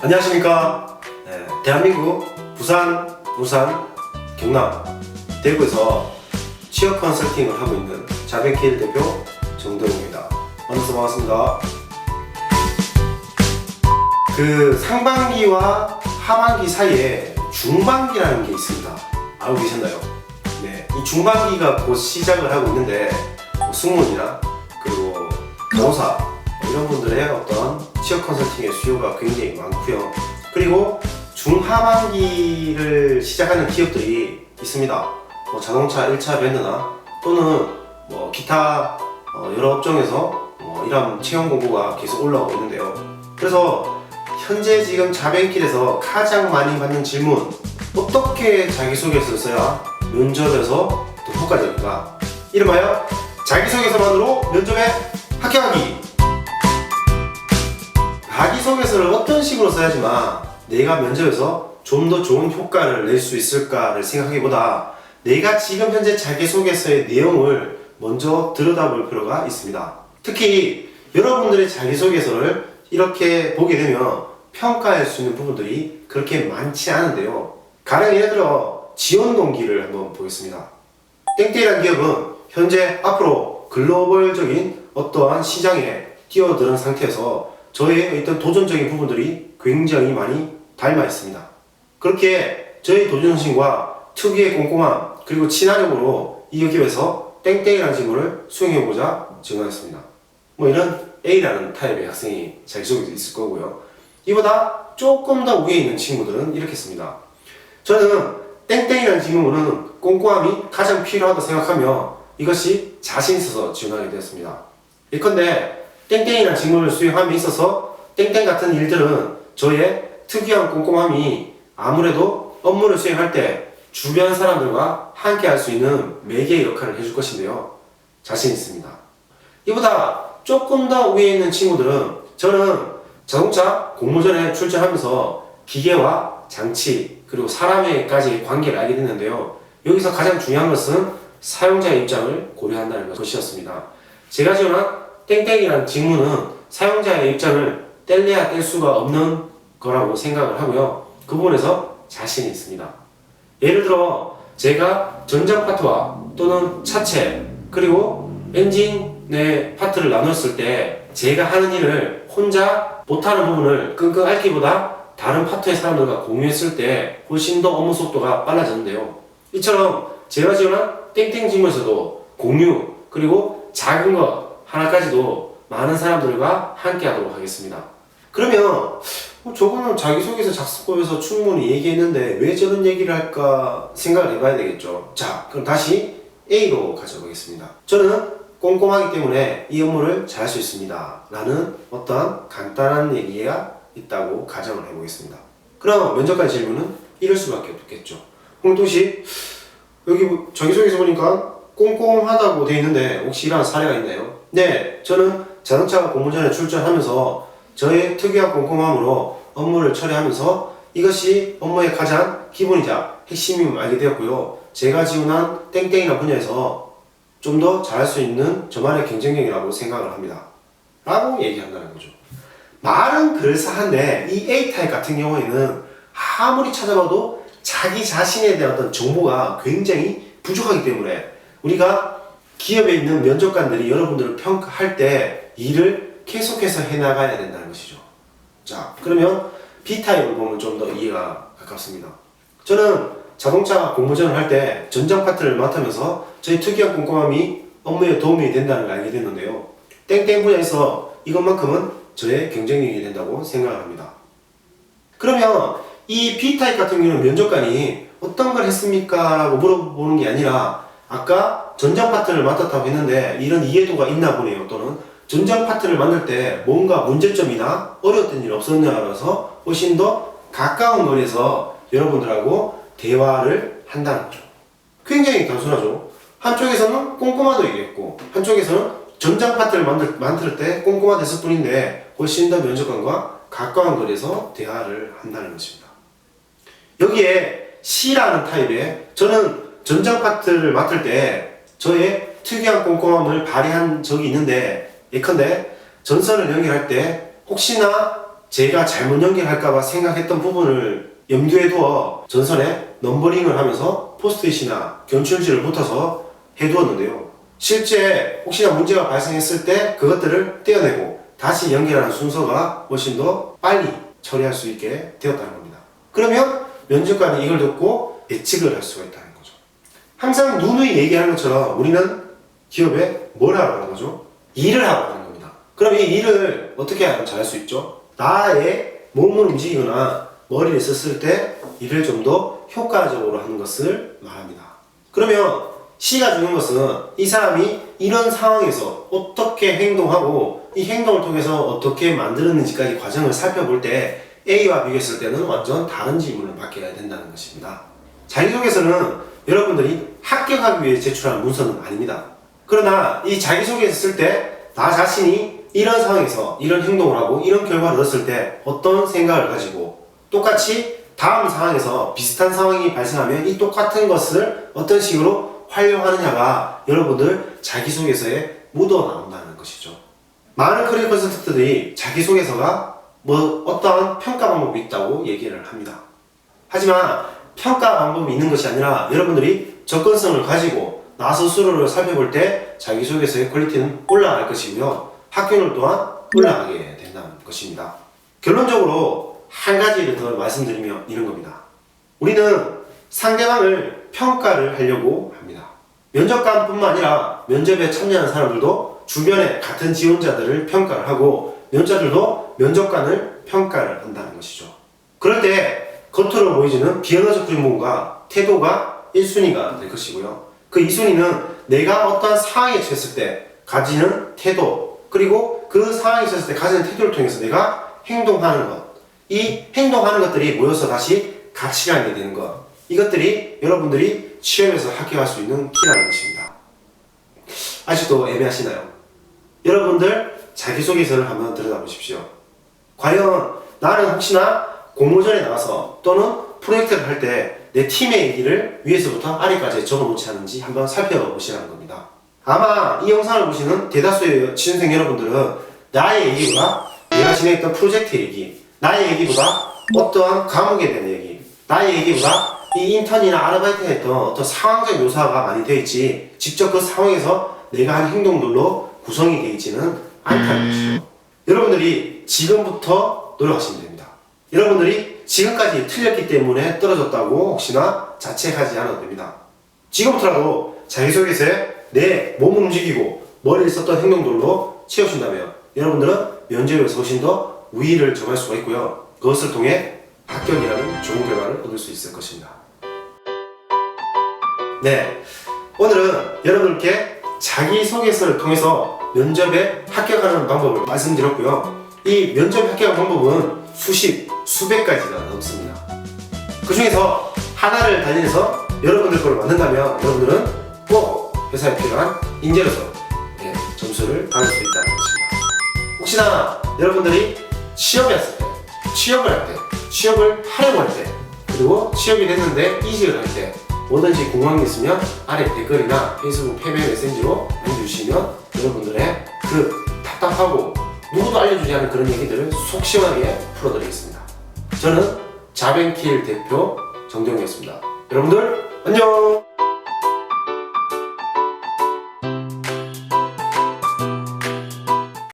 안녕하십니까. 대한민국 부산, 울산, 경남, 대구에서 취업 컨설팅을 하고 있는 자베킬 대표 정동욱입니다. 만나서 반갑습니다. 그 상반기와 하반기 사이에 중반기라는 게 있습니다. 알고 계셨나요? 네, 이 중반기가 곧 시작을 하고 있는데 승무원이나 그리고 간호사 이런 분들의 어떤 취업 컨설팅의 수요가 굉장히 많고요. 그리고 중하반기를 시작하는 기업들이 있습니다. 자동차 1차 밴드나 또는 기타 여러 업종에서 이런 채용 공고가 계속 올라오고 있는데요. 그래서 현재 지금 자벤킬에서 가장 많이 받는 질문, 어떻게 자기소개서를 써야 면접에서 더 효과적인가? 이름하여 자기소개서만으로 면접에 합격하기! 자기소개서를 어떤 식으로 써야지만 내가 면접에서 좀 더 좋은 효과를 낼 수 있을까를 생각하기보다 내가 지금 현재 자기소개서의 내용을 먼저 들여다볼 필요가 있습니다. 특히 여러분들의 자기소개서를 이렇게 보게 되면 평가할 수 있는 부분들이 그렇게 많지 않은데요. 가령 예를 들어 지원 동기를 한번 보겠습니다. 땡땡이라는 기업은 현재 앞으로 글로벌적인 어떠한 시장에 뛰어드는 상태에서 저의 어떤 도전적인 부분들이 굉장히 많이 닮아 있습니다. 그렇게 저의 도전심과 특유의 꼼꼼함 그리고 친화력으로 이 기업에서 땡땡이라는 직무를 수행해보자 지원하였습니다. 이런 A라는 타입의 학생이 자기소개서 있을 거고요. 이보다 조금 더 위에 있는 친구들은 이렇게 씁니다. 저는 땡땡이라는 직무는 꼼꼼함이 가장 필요하다고 생각하며 이것이 자신 있어서 지원하게 되었습니다. 예컨대 땡땡이라는 직무를 수행함에 있어서 땡땡 같은 일들은 저의 특유한 꼼꼼함이 아무래도 업무를 수행할 때 주변 사람들과 함께 할 수 있는 매개의 역할을 해줄 것인데요. 자신 있습니다. 이보다 조금 더 위에 있는 친구들은 저는 자동차 공모전에 출전하면서 기계와 장치 그리고 사람에까지 관계를 알게 됐는데요. 여기서 가장 중요한 것은 사용자의 입장을 고려한다는 것이었습니다. 제가 지원한 땡땡이라는 직무는 사용자의 입장을 뗄래야 뗄 수가 없는 거라고 생각을 하고요. 그 부분에서 자신이 있습니다. 예를 들어 제가 전장 파트와 또는 차체 그리고 엔진의 파트를 나눴을 때 제가 하는 일을 혼자 못하는 부분을 끙끙 앓기보다 다른 파트의 사람들과 공유했을 때 훨씬 더 업무 속도가 빨라졌는데요. 이처럼 제가 지원한 땡땡 직무에서도 공유 그리고 작은 것 하나까지도 많은 사람들과 함께 하도록 하겠습니다. 그러면 저거는 자기소개서 작성법에서 충분히 얘기했는데 왜 저런 얘기를 할까 생각을 해봐야 되겠죠. 자, 그럼 다시 A로 가져보겠습니다. 저는 꼼꼼하기 때문에 이 업무를 잘할 수 있습니다 라는 어떤 간단한 얘기가 있다고 가정을 해보겠습니다. 그럼 면접관 질문은 이럴 수밖에 없겠죠. 홍동씨, 여기 자기소개서 보니까 꼼꼼하다고 되어 있는데 혹시 이러한 사례가 있나요? 네, 저는 자동차 공모전에 출전하면서 저의 특유한 꼼꼼함으로 업무를 처리하면서 이것이 업무의 가장 기본이자 핵심임을 알게 되었고요. 제가 지원한 땡땡이라는 분야에서 좀 더 잘할 수 있는 저만의 경쟁력이라고 생각을 합니다. 라고 얘기한다는 거죠. 말은 그럴싸한데 이 A타입 같은 경우에는 아무리 찾아봐도 자기 자신에 대한 어떤 정보가 굉장히 부족하기 때문에 우리가 기업에 있는 면접관들이 여러분들을 평가할 때 일을 계속해서 해나가야 된다는 것이죠. 자, 그러면 B타입을 보면 좀 더 이해가 가깝습니다. 저는 자동차 공모전을 할 때 전장 파트를 맡으면서 저희 특유한 꼼꼼함이 업무에 도움이 된다는 걸 알게 됐는데요. 땡땡 분야에서 이것만큼은 저의 경쟁력이 된다고 생각을 합니다. 그러면 이 B타입 같은 경우는 면접관이 어떤 걸 했습니까? 라고 물어보는 게 아니라 아까 전장 파트를 맡았다고 했는데 이런 이해도가 있나 보네요. 또는 전장 파트를 만들 때 뭔가 문제점이나 어려웠던 일 없었냐라서 훨씬 더 가까운 거리에서 여러분들하고 대화를 한다는 거죠. 굉장히 단순하죠. 한쪽에서는 꼼꼼하다고 얘기했고 한쪽에서는 전장 파트를 만들 때 꼼꼼하댔을 뿐인데 훨씬 더 면접관과 가까운 거리에서 대화를 한다는 것입니다. 여기에 C라는 타입에 저는 전장 파트를 맡을 때 저의 특유한 꼼꼼함을 발휘한 적이 있는데 예컨대 전선을 연결할 때 혹시나 제가 잘못 연결할까봐 생각했던 부분을 염두에 두어 전선에 넘버링을 하면서 포스트잇이나 견출지를 붙여서 해두었는데요. 실제 혹시나 문제가 발생했을 때 그것들을 떼어내고 다시 연결하는 순서가 훨씬 더 빨리 처리할 수 있게 되었다는 겁니다. 그러면 면접관이 이걸 듣고 예측을 할 수가 있다는 거죠. 항상 누누이 얘기하는 것처럼 우리는 기업에 뭘 하러 가는 거죠? 일을 하러 가는 겁니다. 그럼 이 일을 어떻게 하면 잘할 수 있죠? 나의 몸을 움직이거나 머리를 썼을 때 일을 좀 더 효과적으로 하는 것을 말합니다. 그러면 C가 주는 것은 이 사람이 이런 상황에서 어떻게 행동하고 이 행동을 통해서 어떻게 만들었는지까지 과정을 살펴볼 때 A와 비교했을 때는 완전 다른 질문을 받게 된다는 것입니다. 자기소개서는 여러분들이 합격하기 위해 제출하는 문서는 아닙니다. 그러나 이 자기소개서 쓸 때 나 자신이 이런 상황에서 이런 행동을 하고 이런 결과를 얻었을 때 어떤 생각을 가지고 똑같이 다음 상황에서 비슷한 상황이 발생하면 이 똑같은 것을 어떤 식으로 활용하느냐가 여러분들 자기소개서에 묻어 나온다는 것이죠. 많은 커리어 컨설턴트들이 자기소개서가 어떠한 평가 방법이 있다고 얘기를 합니다. 하지만 평가 방법이 있는 것이 아니라 여러분들이 접근성을 가지고 나 스스로를 살펴볼 때 자기소개서의 퀄리티는 올라갈 것이고요. 합격률 또한 올라가게 된다는 것입니다. 결론적으로 한 가지를 더 말씀드리면 이런 겁니다. 우리는 상대방을 평가를 하려고 합니다. 면접관뿐만 아니라 면접에 참여하는 사람들도 주변에 같은 지원자들을 평가를 하고 면접자들도 면접관을 평가를 한다는 것이죠. 그럴 때 겉으로 보이지는 비언어적 질문과 태도가 1순위가 될 것이고요. 그 2순위는 내가 어떠한 상황에 처했을 때 가지는 태도, 그리고 그 상황에 처했을 때 가지는 태도를 통해서 내가 행동하는 것, 이 행동하는 것들이 모여서 다시 가치가 있게 되는 것, 이것들이 여러분들이 취업에서 합격할 수 있는 키라는 것입니다. 아직도 애매하시나요? 여러분들 자기소개서를 한번 들여다보십시오. 과연 나는 혹시나 공모전에 나가서 또는 프로젝트를 할 때 내 팀의 얘기를 위에서부터 아래까지 적어놓지 않은지 한번 살펴보시라는 겁니다. 아마 이 영상을 보시는 대다수의 취준생 여러분들은 나의 얘기보다 내가 진행했던 프로젝트 얘기, 나의 얘기보다 어떠한 과목에 대한 얘기, 나의 얘기보다 이 인턴이나 아르바이트 했던 어떤 상황적 묘사가 많이 되어 있지 직접 그 상황에서 내가 한 행동들로 구성이 되어 있지는 않다는 것이죠. 여러분들이 지금부터 노력하시면 됩니다. 여러분들이 지금까지 틀렸기 때문에 떨어졌다고 혹시나 자책하지 않아도 됩니다. 지금부터라도 자기소개서에 내 몸을 움직이고 머리를 썼던 행동들로 채워준다면 여러분들은 면접에서 훨씬 더 우위를 점할 수가 있고요. 그것을 통해 합격이라는 좋은 결과를 얻을 수 있을 것입니다. 네, 오늘은 여러분께 자기소개서를 통해서 면접에 합격하는 방법을 말씀드렸고요. 이 면접에 합격하는 방법은 수백 가지가 넘습니다. 그 중에서 하나를 달리해서 여러분들 거를 만든다면 여러분들은 꼭 회사에 필요한 인재로서 점수를 받을 수 있다는 것입니다. 혹시나 여러분들이 취업을 할 때, 취업을 하려고 할 때, 그리고 취업이 됐는데 이직을 할 때 뭐든지 궁금한 게 있으면 아래 댓글이나 페이스북 패배 메신저로 남겨주시면 여러분들의 그 답답하고 누구도 알려주지 않은 그런 얘기들을 속 시원하게 풀어드리겠습니다. 저는 자벤킬 대표 정정이었습니다. 여러분들 안녕!